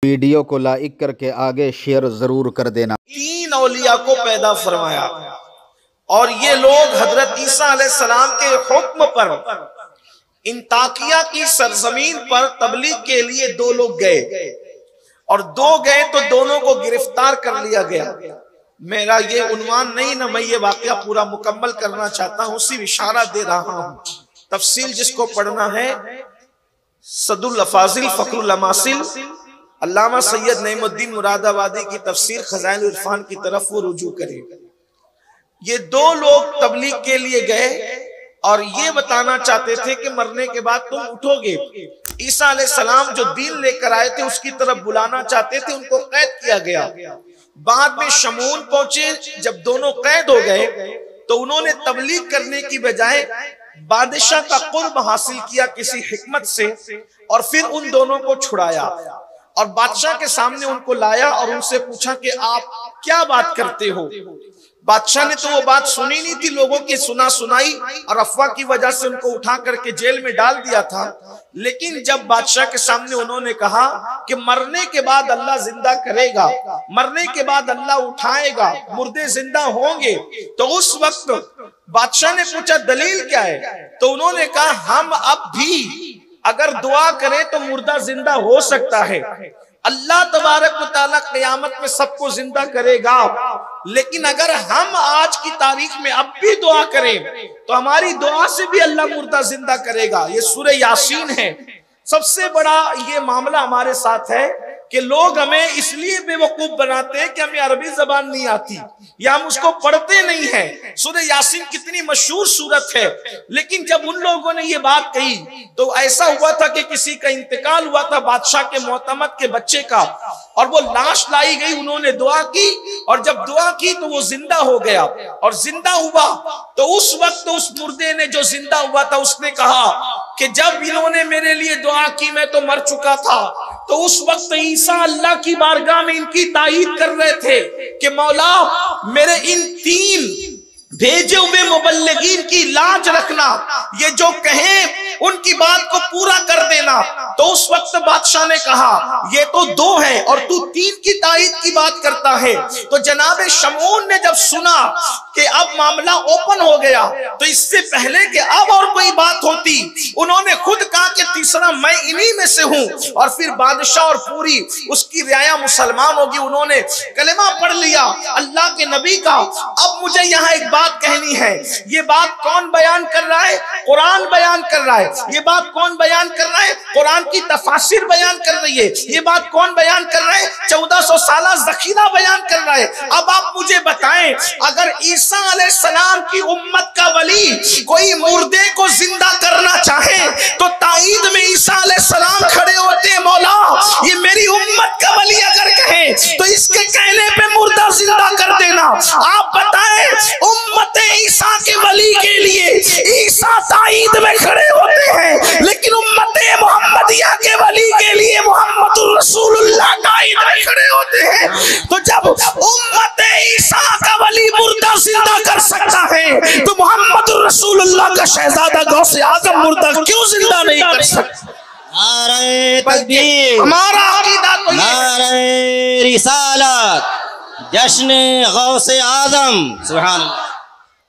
Video को like करके आगे शेयर जरूर कर देना। 3 औलिया को पैदा फरमाया और ये लोग हजरत ईसा अलैहिस्सलाम के हुक्म पर इंताकिया की सरजमीन पर तबलीग के लिए 2 लोग गए और 2 गए तो दोनों को गिरफ्तार कर लिया गया। मेरा ये उन्वान नहीं ना, मैं ये वाकया पूरा मुकम्मल करना चाहता हूँ, सिर्फ इशारा दे रहा हूँ। तफसील जिसको पढ़ना है सदुल अफाजिल फखरुल अमासिल अल्लामा सैयद नईमुद्दीन मुरादाबादी की तफसीर खजाइन इरफान की तरफ वो रुजू करे। ये 2 लोग तबलीग के लिए गए और ये बताना चाहते थे कि मरने के बाद तुम उठोगे। ईसा अलैहिस्सलाम जो दीन लेकर आए थे उसकी तरफ बुलाना चाहते थे, उनको कैद किया गया। बाद में शमून पहुंचे, जब दोनों कैद हो गए तो उन्होंने तबलीग करने की बजाय बादशाह का कुर्ब हासिल किया किसी हिकमत से और फिर उन दोनों को छुड़ाया और बादशाह के सामने उनको लाया और उनसे पूछा कि आप क्या बात करते हो। बादशाह ने तो वो बात सुनी नहीं थी, लोगों की सुना सुनाई और अफवाह की वजह से उनको उठा करके जेल में डाल दिया था। लेकिन जब बादशाह के सामने उन्होंने कहा कि मरने के बाद अल्लाह जिंदा करेगा, मरने के बाद अल्लाह उठाएगा, मुर्दे जिंदा होंगे, तो उस वक्त बादशाह ने पूछा दलील क्या है, तो उन्होंने कहा हम अब भी अगर दुआ करें तो मुर्दा जिंदा हो सकता है। अल्लाह तबारक व तआला क़यामत में सबको जिंदा करेगा, लेकिन अगर हम आज की तारीख में अब भी दुआ करें तो हमारी दुआ से भी अल्लाह मुर्दा जिंदा करेगा। ये सूरह यासीन है। सबसे बड़ा ये मामला हमारे साथ है कि लोग हमें इसलिए बेवकूफ बनाते हैं कि हमें अरबी जबान नहीं आती या हम उसको पढ़ते नहीं हैं। सूरह यासीन कितनी मशहूर सूरत है, लेकिन जब उन लोगों ने ये बात कही तो ऐसा हुआ था कि किसी का इंतकाल हुआ था, बादशाह के मोहतमद के बच्चे का, और वो लाश लाई गई। उन्होंने दुआ की और जब दुआ की तो वो जिंदा हो गया और जिंदा हुआ तो उस वक्त उस मुर्दे ने जो जिंदा हुआ था उसने कहा कि जब इन्होंने मेरे लिए दुआ की मैं तो मर चुका था। तो उस वक्त ईसा अल्लाह की बारगाह में इनकी ताईद कर रहे थे कि मौला मेरे इन 3 भेजे हुए मुबल्लिगीन की लाज रखना, ये जो कहें उनकी बात को पूरा कर देना। तो उस वक्त बादशाह ने कहा ये तो 2 है और तू 3 की ताईद की बात करता है। तो जनाब शमून ने जब सुना कि अब मामला ओपन हो गया तो इससे पहले कि अब और कोई बात होती उन्होंने खुद कहा कि तीसरा मैं इन्हीं में से हूं। और फिर बादशाह और पूरी उसकी रियाया मुसलमान होगी, उन्होंने कलेमा पढ़ लिया अल्लाह के नबी का। अब मुझे यहाँ एक बात कहनी है, ये बात कौन बयान कर रहा है? कुरान बयान कर रहा है। ये बात कौन बयान कर रहा है? कुरान की तफासिर बयान कर रही है। ये बात कौन बयान कर रहा है? 1400 साला ज़खीरा बयान कर रहा है। अब आप मुझे बताएं, अगर ईसा अलैहिस्सलाम की उम्मत का वली कोई मुर्दे को जिंदा करना चाहे तो ताईद में ईसा अलैहिस्सलाम खड़े होते हैं। मौला ये मेरी उम्मत का वली अगर कहे तो इसके कहने पे मुर्दा जिंदा कर देना। आप बताएं, उम्मत ईसा के वली के लिए ईसा ताईद में खड़े होते हैं, लेकिन उम्मत मोहम्मदिया के वली के लिए मोहम्मदुर रसूलुल्लाह ताईद में खड़े होते हैं। तो जब उम्मत ईसा का वली मुर्दा जिंदा कर सकता है तो मोहम्मदुर रसूलुल्लाह का शहजादा गौसे आजम मुर्दा क्यों जिंदा नहीं कर सकता? नारे तकबीर, हमारा अकीदा तो नारे रिसालत, जश्न गौसे आजम। सुभान अल्लाह।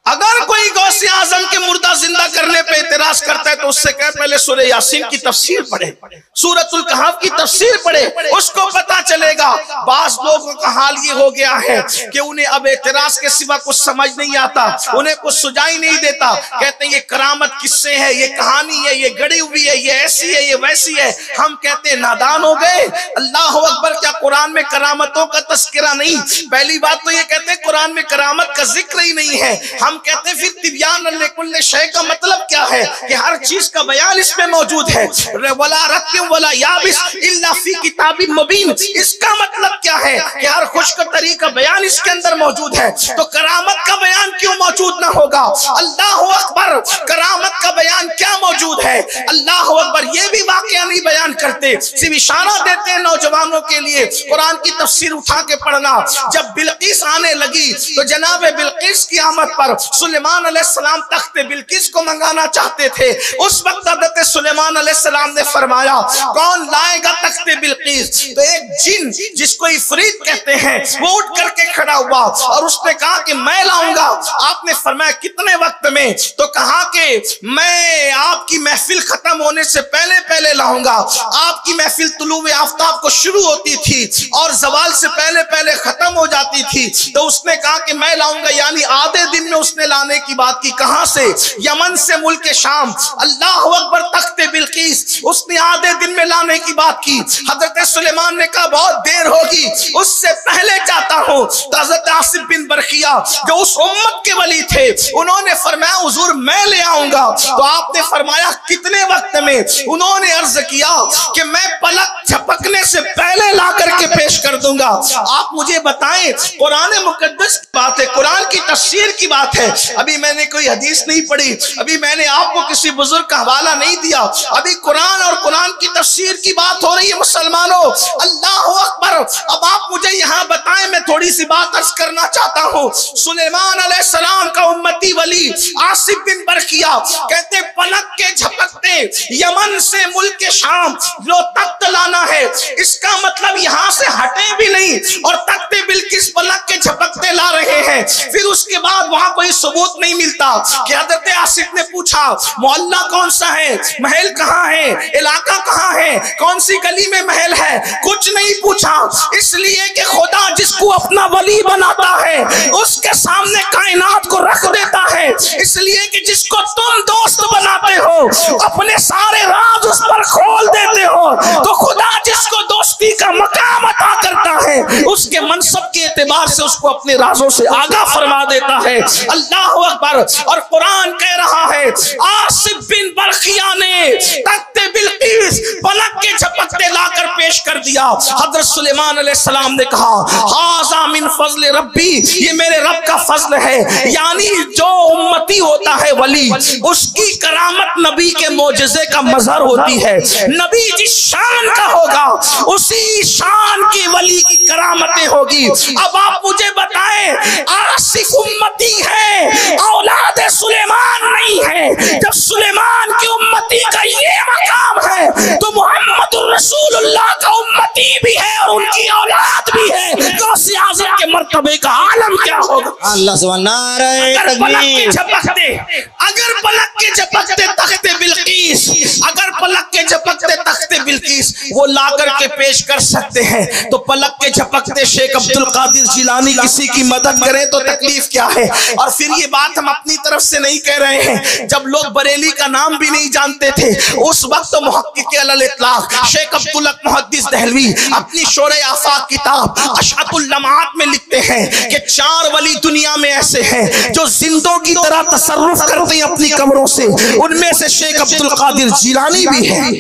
अगर कोई गौसे आजम के मुर्दा जिंदा करने पे इतराज करता है तो उससे कहे पहले सूरह यासीन की तफसीर पढ़े, सूरतुल कहफ की तफसीर पढ़े, उसको पता चलेगा। बास लोगों का हाल ये हो गया है कि उन्हें अब एतराज के सिवा कुछ समझ नहीं आता, उन्हें कुछ सुझाई नहीं देता। कहते हैं ये करामत किससे है, ये कहानी है, ये गड़ी हुई है, ये ऐसी है, ये वैसी है। हम कहते हैं नादान हो गए। अल्लाह अकबर, क्या कुरान में करामतों का तस्करा नहीं? पहली बात तो ये कहते हैं कुरान में करामत का जिक्र ही नहीं है। हम कहते हैं फिर तिब्यान लिकुल्लि शै का मतलब क्या है कि हर चीज का बयान इसमें मौजूद है। वला रत्बिन वला याबिस इल्ला फी किताबिन मुबीन, इसका मतलब क्या है कि हर खुश्क तरी का बयान इसके अंदर मौजूद है। तो करामत का बयान क्यों मौजूद ना होगा? अल्लाह अकबर, करामत का बयान क्या मौजूद है? अल्लाह अकबर, ये भी वाकया नहीं बयान करते, सिर्फ इशारा देते हैं नौजवानों के लिए कुरान की तफसीर उठा के पढ़ना। जब बिल्किस आने लगी तो जनाब बिल्किस की आमद पर सुलेमान अलैहिस्सलाम तख्ते बिल्किस को मंगाना चाहते थे। उस वक्त हज़रत सुलेमान अलैहिस्सलाम ने फरमाया कौन लाएगा तख्ते बिल्किस? तो एक जिन जिसको इफरीत कहते हैं वो उठ करके खड़ा हुआ और उसने कहा कि मैं लाऊंगा। आपने फरमाया कितने वक्त में? तो कहा कि मैं आपकी महफिल खत्म होने से पहले पहले लाऊंगा। आपकी महफिल तुलुए आफ्ताब को शुरू होती थी और जवाल से पहले पहले खत्म हो जाती थी। तो उसने कहा कि मैं लाऊंगा, यानी आधे दिन में उसने लाने की बात की। कहां से? यमन से, मुल्क शाम। अल्लाह अकबर, तख्ते बिल्किस उसने आधे दिन में लाने की बात की। हजरत सुलेमान ने कहा बहुत देर होगी, उससे पहले चाहता हूं। तो हजरत आसिफ बिन बरखिया जो उस उम्मत के वली थे उन्होंने फरमाया हुजूर मैं ले आऊंगा। तो आपने फरमाया कितने वक्त में? उन्होंने अर्ज किया कि मैं पलक झपकने से पहले ला करके पेश कर दूंगा। आप मुझे बताएं, कुरान मुकद्दस की बात है, कुरान की तफसीर की बात है। अभी मैंने कोई हदीस नहीं पढ़ी, अभी मैंने आपको किसी बुजुर्ग का हवाला नहीं दिया, अभी कुरान और कुरान की तफसीर की बात हो रही है मुसलमानों। अल्लाह अकबर। अब आप मुझे यहाँ बताएं, मैं थोड़ी सी बात अर्ज करना चाहता हूँ। सुलेमान अलैहिस्सलाम का उम्मती वली आसिफ बिन बरखिया कहते पलक के झपकते यमन से मुल्क शाम जो तख्त लाना है, इसका मतलब यहाँ से हटे भी नहीं और तख्ते बिल्किस पलक के झपकते ला रहे हैं। फिर उसके बाद वहां कोई सबूत नहीं मिलता कि हजरत आसिफ ने पूछा मोहल्ला कौन सा है, महल कहाँ है, इलाका कहाँ है, कौन सी गली में महल है, कुछ नहीं पूछा। इसलिए कि खुदा जिसको अपना वली बनाता है उसके सामने कायनात को रख देता है। इसलिए कि जिसको तुम दोस्त बनाते हो अपने सारे राज उस पर खोल देते हो। तो खुदा जिसको दोस्ती का मकाम अता करता है उसके मनसब के एतबार से उसको अपने राजों से आगाह फरमा देता है। अल्लाह अकबर। और कुरान कह रहा है आसिफ बिन बरखिया ने तख्ते बिल्किस पलक के झपकते लाकर पेश कर दिया। हजरत सुलेमान अलैहिस्सलाम ने कहा हाज़ा मिन फज़्ल रब्बी, ये मेरे रब का फजल है। यानी जो उम्मती होता है वली, उसकी करामत नबी के मोजज़े का मजहर होती है। नबी जिस शान का होगा उसी शान की वली की करामतें होगी। अब आप मुझे बताएं, आसिफ उम्मती है, औलाद सुलेमान नहीं है। जब सुलेमान की उम्मती का ये मकाम है तो मोहम्मद रसूलुल्लाह का उम्मती भी है और उनकी औलाद भी है। गौसे आज़म के मर्तबे का आलम क्या होगा? अल्लाह सुभान नारे तकबीर। अगर पलक के झपकते तख्ते बिल्किस, अगर पलक के झपकते तख्ते बिल्किस वो ला करके पेश कर सकते हैं तो पलक के झपकते शेख अब्दुल कादिर जिलानी किसी की मदद करें तो तकलीफ क्या है? और फिर ये बात हम अपनी तरफ से नहीं कह रहे हैं, जब लोग बरेली का नाम भी नहीं जानते थे उस वक्त तो मुहक्किक अल इत्लाक शेख अब्दुल हक मुहद्दिस दहलवी अपनी शोरे आफाक किताब अशअतुल लम्हात में लिखते हैं कि 4 वली दुनिया में ऐसे हैं जो जिंदों की तरह तसर्रुफ करते हैं अपनी कमरों से। उनमें से शेख अब्दुल कादिर जिलानी भी है।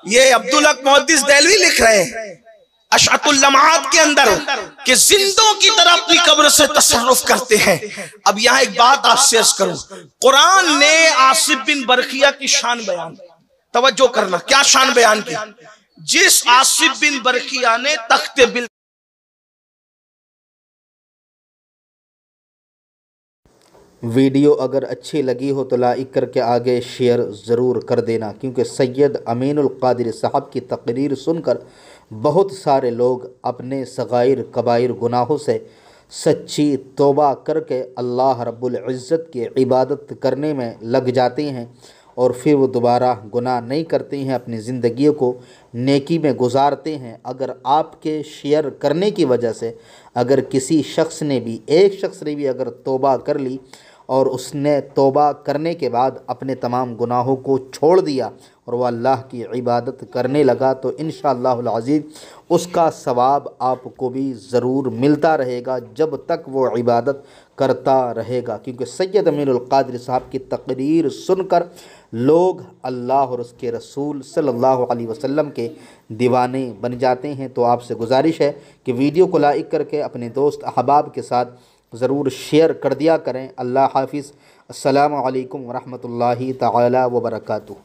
ये अब्दुल हक मुहद्दिस दहलवी लिख रहे हैं अशअतुल लम्हात के अंदर कि जिंदों की तरह अपनी कब्र से तसर्रुफ करते हैं। अब यहाँ एक बात आपसे अर्ज करूं, कुरान ने आसिफ बिन बरखिया की शान बयान, तवज्जो करना, क्या शान बयान की? जिस आसिफ बिन बरखिया ने तख्ते बिल वीडियो अगर अच्छी लगी हो तो लाइक करके आगे शेयर ज़रूर कर देना, क्योंकि सैयद अमीनुल कादिर साहब की तकरीर सुनकर बहुत सारे लोग अपने सगाइर कबाइर गुनाहों से सच्ची तौबा करके अल्लाह रब्बुल इज़्ज़त की इबादत करने में लग जाते हैं और फिर वो दोबारा गुनाह नहीं करते हैं, अपनी ज़िंदगी को नेकी में गुजारते हैं। अगर आपके शेयर करने की वजह से अगर किसी शख्स ने भी, एक शख्स ने भी अगर तौबा कर ली और उसने तौबा करने के बाद अपने तमाम गुनाहों को छोड़ दिया और वह अल्लाह की इबादत करने लगा तो इंशाअल्लाहुल अज़ीज़ उसका सवाब आपको भी ज़रूर मिलता रहेगा जब तक वो इबादत करता रहेगा। क्योंकि सैयद अमीनुल कादिर साहब की तकरीर सुनकर लोग अल्लाह और उसके रसूल सल्लल्लाहु अलैहि वसल्लम के दीवाने बन जाते हैं। तो आपसे गुजारिश है कि वीडियो को लाइक करके अपने दोस्त अहबाब के साथ ज़रूर शेयर कर दिया करें। अल्लाह हाफिज़। अस्सलामु अलैकुम व रहमतुल्लाहि तआला व बरकातुहू।